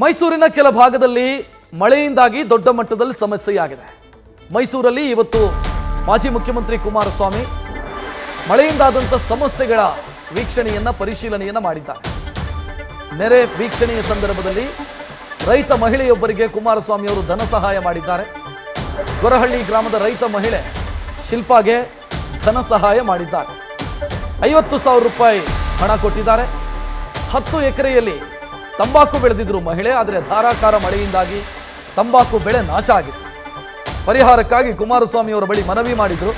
ಮೈಸೂರಿನ ಕೆಲ ಭಾಗದಲ್ಲಿ ಮಳೆಯಿಂದಾಗಿ ದೊಡ್ಡ ಮಟ್ಟದಲ್ಲಿ ಸಮಸ್ಯೆಯಾಗಿದೆ. ಮೈಸೂರಲ್ಲಿ ಇವತ್ತು ಮಾಜಿ ಮುಖ್ಯಮಂತ್ರಿ ಕುಮಾರಸ್ವಾಮಿ ಮಳೆಯಿಂದಾದಂಥ ಸಮಸ್ಯೆಗಳ ವೀಕ್ಷಣೆಯನ್ನ ಪರಿಶೀಲನೆಯನ್ನ ಮಾಡಿದ್ದಾರೆ. ನೆರೆ ವೀಕ್ಷಣೆಯ ಸಂದರ್ಭದಲ್ಲಿ ರೈತ ಮಹಿಳೆಯೊಬ್ಬರಿಗೆ ಕುಮಾರಸ್ವಾಮಿ ಅವರು ಧನ ಸಹಾಯ ಮಾಡಿದ್ದಾರೆ. ಗೊರಹಳ್ಳಿ ಗ್ರಾಮದ ರೈತ ಮಹಿಳೆ ಶಿಲ್ಪಾಗೆ ಧನ ಸಹಾಯ ಮಾಡಿದ್ದಾರೆ. 50,000 ರೂಪಾಯಿ ಹಣ ಕೊಟ್ಟಿದ್ದಾರೆ. 10 ಎಕರೆಯಲ್ಲಿ ತಂಬಾಕು ಬೆಳೆದಿದ್ರು ಮಹಿಳೆ. ಆದರೆ ಧಾರಾಕಾರ ಮಳೆಯಿಂದಾಗಿ ತಂಬಾಕು ಬೆಳೆ ನಾಶ ಆಗಿತ್ತು. ಪರಿಹಾರಕ್ಕಾಗಿ ಕುಮಾರಸ್ವಾಮಿ ಅವರ ಬಳಿ ಮನವಿ ಮಾಡಿದ್ರು.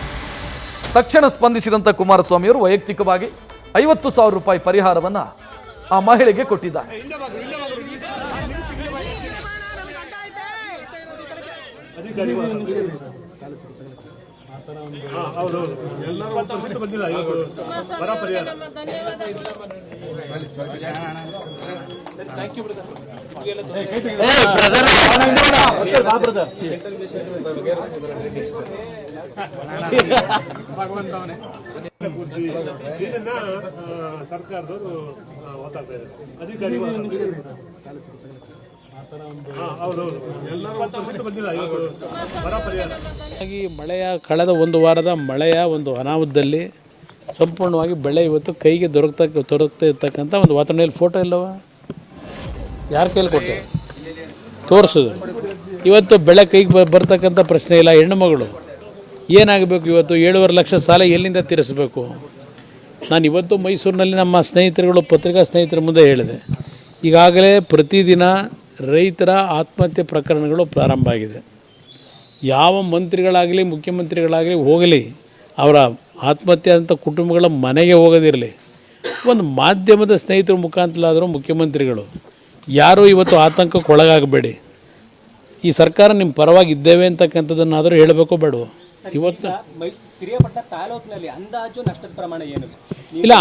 ತಕ್ಷಣ ಸ್ಪಂದಿಸಿದಂಥ ಕುಮಾರಸ್ವಾಮಿ ಅವರು ವೈಯಕ್ತಿಕವಾಗಿ 50,000 ರೂಪಾಯಿ ಪರಿಹಾರವನ್ನ ಆ ಮಹಿಳೆಗೆ ಕೊಟ್ಟಿದ್ದಾರೆ. ಸರ್ಕಾರದವರು ಓದ್ತಾ ಇದ್ದಾರೆ ಅಧಿಕಾರಿಗಳು ಮಳೆಯ ಕಳೆದ ಒಂದು ವಾರದ ಮಳೆಯ ಒಂದು ಅನಾಹುತದಲ್ಲಿ ಸಂಪೂರ್ಣವಾಗಿ ಬೆಳೆ ಇವತ್ತು ಕೈಗೆ ದೊರಕ್ತಾ ಇರ್ತಕ್ಕಂಥ ಒಂದು ವಾತಾವರಣದಲ್ಲಿ ಫೋಟೋ ಇಲ್ಲವ ಯಾರ ಕೈಲಿ ಕೊಟ್ಟೆ ತೋರಿಸೋದು. ಇವತ್ತು ಬೆಳೆ ಕೈಗೆ ಬರ್ತಕ್ಕಂಥ ಪ್ರಶ್ನೆ ಇಲ್ಲ. ಹೆಣ್ಣು ಮಗಳು ಏನಾಗಬೇಕು? ಇವತ್ತು 7.5 ಲಕ್ಷ ಸಾಲ ಎಲ್ಲಿಂದ ತೀರಿಸಬೇಕು? ನಾನು ಇವತ್ತು ಮೈಸೂರಿನಲ್ಲಿ ನಮ್ಮ ಸ್ನೇಹಿತರುಗಳು ಪತ್ರಿಕಾ ಸ್ನೇಹಿತರ ಮುಂದೆ ಹೇಳಿದೆ, ಈಗಾಗಲೇ ಪ್ರತಿದಿನ ರೈತರ ಆತ್ಮಹತ್ಯೆ ಪ್ರಕರಣಗಳು ಪ್ರಾರಂಭ ಆಗಿದೆ. ಯಾವ ಮಂತ್ರಿಗಳಾಗಲಿ ಮುಖ್ಯಮಂತ್ರಿಗಳಾಗಲಿ ಹೋಗಲಿ, ಅವರ ಆತ್ಮಹತ್ಯೆ ಆದಂಥ ಕುಟುಂಬಗಳ ಮನೆಗೆ ಹೋಗೋದಿರಲಿ, ಒಂದು ಮಾಧ್ಯಮದ ಸ್ನೇಹಿತರ ಮುಖಾಂತರ ಮುಖ್ಯಮಂತ್ರಿಗಳು ಯಾರೂ ಇವತ್ತು ಆತಂಕಕ್ಕೆ ಒಳಗಾಗಬೇಡಿ, ಈ ಸರ್ಕಾರ ನಿಮ್ಮ ಪರವಾಗಿ ಇದ್ದೇವೆ ಅಂತಕ್ಕಂಥದ್ದನ್ನಾದರೂ ಹೇಳಬೇಕು ಬೇಡವೋ? ಇವತ್ತು ಇಲ್ಲ,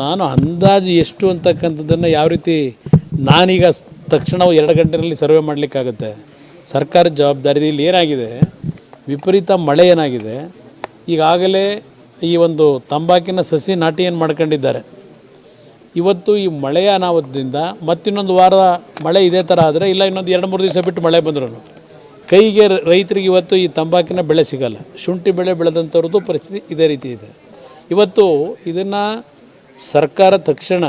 ನಾನು ಅಂದಾಜು ಎಷ್ಟು ಅಂತಕ್ಕಂಥದ್ದನ್ನು ಯಾವ ರೀತಿ ನಾನೀಗ ತಕ್ಷಣ 2 ಗಂಟೆಯಲ್ಲಿ ಸರ್ವೆ ಮಾಡಲಿಕ್ಕಾಗುತ್ತೆ? ಸರ್ಕಾರದ ಜವಾಬ್ದಾರಿ. ಇಲ್ಲಿ ಏನಾಗಿದೆ, ವಿಪರೀತ ಮಳೆ ಏನಾಗಿದೆ, ಈಗಾಗಲೇ ಈ ಒಂದು ತಂಬಾಕಿನ ಸಸಿ ನಾಟಿ ಏನು ಮಾಡ್ಕೊಂಡಿದ್ದಾರೆ. ಇವತ್ತು ಈ ಮಳೆಯ ಅನಾಹುತದಿಂದ ಮತ್ತಿನ್ನೊಂದು ವಾರ ಮಳೆ ಇದೇ ಥರ ಆದರೆ, ಇಲ್ಲ ಇನ್ನೊಂದು 2-3 ದಿವಸ ಬಿಟ್ಟು ಮಳೆ ಬಂದ್ರು ಕೈಗೆ ರೈತರಿಗೆ ಇವತ್ತು ಈ ತಂಬಾಕಿನ ಬೆಳೆ ಸಿಗಲ್ಲ. ಶುಂಠಿ ಬೆಳೆ ಬೆಳೆದಂಥವ್ರದ್ದು ಪರಿಸ್ಥಿತಿ ಇದೇ ರೀತಿ ಇದೆ. ಇವತ್ತು ಇದನ್ನು ಸರ್ಕಾರ ತಕ್ಷಣ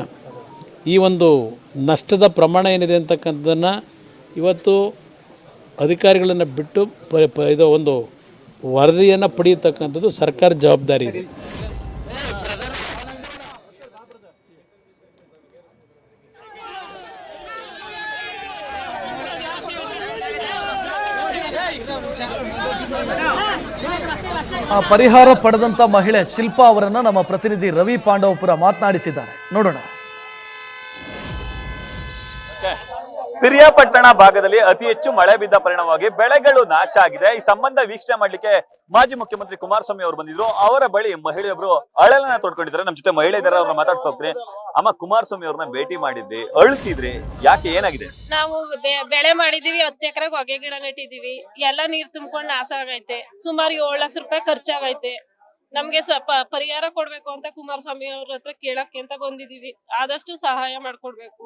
ಈ ಒಂದು ನಷ್ಟದ ಪ್ರಮಾಣ ಏನಿದೆ ಅಂತಕ್ಕಂಥದ್ದನ್ನು ಇವತ್ತು ಅಧಿಕಾರಿಗಳನ್ನು ಬಿಟ್ಟು ಇದು ಒಂದು ವರದಿಯನ್ನು ಪಡೆಯತಕ್ಕಂಥದ್ದು ಸರ್ಕಾರ ಜವಾಬ್ದಾರಿ ಇದೆ. ಆ ಪರಿಹಾರ ಪಡೆದಂತ ಮಹಿಳೆ ಶಿಲ್ಪಾ ಅವರನ್ನ ನಮ್ಮ ಪ್ರತಿನಿಧಿ ರವಿ ಪಾಂಡವಪುರ ಮಾತನಾಡಿಸಿದ್ದಾರೆ, ನೋಡೋಣ. ಪಿರಿಯಾಪಟ್ಟಣ ಭಾಗದಲ್ಲಿ ಅತಿ ಹೆಚ್ಚು ಮಳೆ ಬಿದ್ದ ಪರಿಣಾಮವಾಗಿ ಬೆಳೆಗಳು ನಾಶ ಆಗಿದೆ. ಈ ಸಂಬಂಧ ವೀಕ್ಷಣೆ ಮಾಡ್ಲಿಕ್ಕೆ ಮಾಜಿ ಮುಖ್ಯಮಂತ್ರಿ ಕುಮಾರಸ್ವಾಮಿ ಅವರು ಬಂದಿದ್ರು. ಅವರ ಬಳಿ ಮಹಿಳೆಯೊಬ್ರು ಅಳಲನ್ನ ತೊಡ್ಕೊಂಡಿದ್ದಾರೆ. ನಮ್ ಜೊತೆ ಮಹಿಳೆ ಇದ್ದಾರೆ, ಅವ್ರನ್ನ ಮಾತಾಡ್ತಾ ಹೋಗ್ತೀನಿ. ಅಮ್ಮ, ಕುಮಾರಸ್ವಾಮಿ ಅವ್ರನ್ನ ಭೇಟಿ ಮಾಡಿದ್ರಿ, ಅಳ್ತಿದ್ರಿ, ಯಾಕೆ, ಏನಾಗಿದೆ? ನಾವು ಬೆಳೆ ಮಾಡಿದೀವಿ, 10 ಎಕರೆಗೆ ಹೊಗೆ ಗಿಡ ನೆಟ್ಟಿದೀವಿ, ಎಲ್ಲ ನೀರ್ ತುಂಬ್ಕೊಂಡು ನಾಶ ಆಗೈತೆ. ಸುಮಾರು 7 ಲಕ್ಷ ರೂಪಾಯಿ ಖರ್ಚಾಗೈತೆ. ನಮ್ಗೆ ಸ್ವಲ್ಪ ಪರಿಹಾರ ಕೊಡ್ಬೇಕು ಅಂತ ಕುಮಾರಸ್ವಾಮಿ ಅವ್ರ ಹತ್ರ ಕೇಳಕ್ಕೆ ಅಂತ ಬಂದಿದೀವಿ. ಆದಷ್ಟು ಸಹಾಯ ಮಾಡ್ಕೊಡ್ಬೇಕು.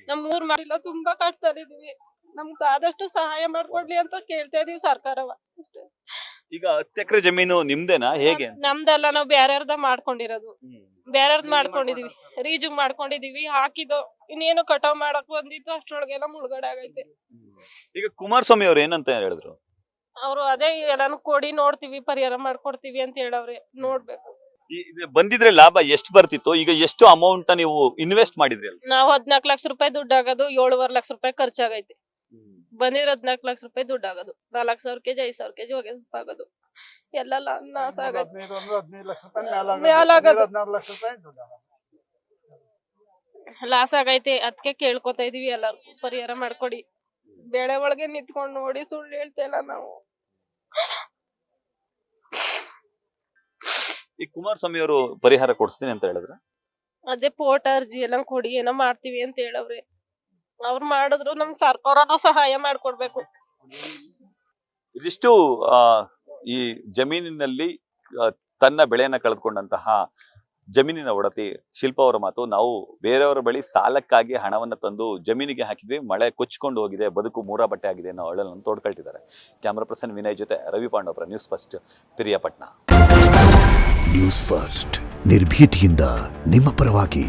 ನಮ್ ಊರ್ ಮಾಡಿಲ್ಲ, ತುಂಬಾ ಕಷ್ಟದಲ್ಲಿದೀವಿ. ನಮ್ಗೆ ಆದಷ್ಟು ಸಹಾಯ ಮಾಡ್ಕೊಡ್ಲಿ ಅಂತ ಕೇಳ್ತಾ ಇದೀವಿ ಸರ್ಕಾರವ. ಈಗ 10 ಎಕರೆ ಜಮೀನು ನಿಮ್ದೇನಾ, ಹೇಗೆ? ನಮ್ದೆಲ್ಲ ನಾವು ಬೇರೆಯವ್ರದ ಮಾಡ್ಕೊಂಡಿರೋದು, ಬೇರೆಯವ್ರದ್ ಮಾಡ್ಕೊಂಡಿದೀವಿ, ರೀಜುಗ್ ಮಾಡ್ಕೊಂಡಿದೀವಿ. ಹಾಕಿದ್ದು ಇನ್ನೇನು ಕಟಾವ್ ಮಾಡಕ್ ಬಂದಿತ್ತು, ಅಷ್ಟ್ರೊಳಗೆಲ್ಲ ಮುಳುಗಡೆ ಆಗೈತೆ. ಈಗ ಕುಮಾರಸ್ವಾಮಿ ಅವ್ರು ಏನಂತ ಹೇಳಿದ್ರು? ಅವ್ರು ಅದೇ ಎಲ್ಲಾನು ಕೊಡಿ, ನೋಡ್ತೀವಿ, ಪರಿಹಾರ ಮಾಡ್ಕೊಡ್ತೀವಿ ಅಂತ ಹೇಳವ್ರೆ. ನೋಡ್ಬೇಕು. ಬಂದಿದ್ರೆ ಲಾಭ ಎಷ್ಟು ಬರ್ತಿತ್ತು? ಈಗ ಎಷ್ಟು ಅಮೌಂಟ್ ನೀವು ಇನ್ವೆಸ್ಟ್ ಮಾಡಿದ್ರಿ? ನಾವು 14 ಲಕ್ಷ ರೂಪಾಯಿ ದುಡ್ಡು ಆಗೋದು, 7.5 ಲಕ್ಷ ರೂಪಾಯಿ ಖರ್ಚಾಗೈತೆ. ಬಂದಿದ್ರೆ 14 ಲಕ್ಷ ರೂಪಾಯಿ ದುಡ್ಡು ಆಗೋದು, 4,000 ಕೆಜಿ 5,000 ಕೆಜಿ ಹೊಗೆ ಆಗೋದು, ಎಲ್ಲ ನಾಶ ಆಗೈತೆ. ಲಾಸ್ ಆಗೈತೆ. ಅದಕ್ಕೆ ಕೇಳ್ಕೊತಾ ಇದೀವಿ, ಎಲ್ಲ ಪರಿಹಾರ ಮಾಡ್ಕೊಡಿ. ಬೆಳೆ ಒಳಗೆ ನಿಂತ್ಕೊಂಡು ನೋಡಿ, ಸುಳ್ಳು ಹೇಳ್ತಾ ಇಲ್ಲ ನಾವು. ಈ ಕುಮಾರಸ್ವಾಮಿ ಅವರು ಪರಿಹಾರ ಕೊಡ್ಸ್ತೀನಿ ಅಂತ ಹೇಳಿದ್ರೆ, ಅದೇ ಪೋಟ ಅರ್ಜಿ ಎಲ್ಲ ಕೊಡಿ, ಏನೋ ಮಾಡ್ತೀವಿ ಅಂತ ಹೇಳವ್ರೆ. ಅವ್ರು ಮಾಡಿದ್ರು ನಮ್ಗೆ ಸರ್ಕಾರನೂ ಸಹಾಯ ಮಾಡ್ಕೊಡ್ಬೇಕು. ಇದಿಷ್ಟು ಈ ಜಮೀನಿನಲ್ಲಿ ತನ್ನ ಬೆಳೆಯನ್ನ ಕಳೆದುಕೊಂಡಂತಹ ಜಮೀನಿನ ಒಡತಿ ಶಿಲ್ಪ ಅವರ ಮಾತು. ನಾವು ಬೇರೆಯವರ ಬಳಿ ಸಾಲಕ್ಕಾಗಿ ಹಣವನ್ನ ತಂದು ಜಮೀನಿಗೆ ಹಾಕಿದ್ವಿ, ಮಳೆ ಕೊಚ್ಕೊಂಡು ಹೋಗಿದೆ, ಬದುಕು ಮೂರ ಬಟ್ಟೆ ಆಗಿದೆ ಅನ್ನೋ ಅಳಲನ್ನು ತೋಡ್ಕೊಳ್ತಿದ್ದಾರೆ. ಕ್ಯಾಮರಾ ಪರ್ಸನ್ ವಿನಯ್ ಜೊತೆ Ravi Pandavapura, News First, Piriyapatna. News First ನಿರ್ಭೀತಿಯಿಂದ ನಿಮ್ಮ ಪರವಾಗಿ.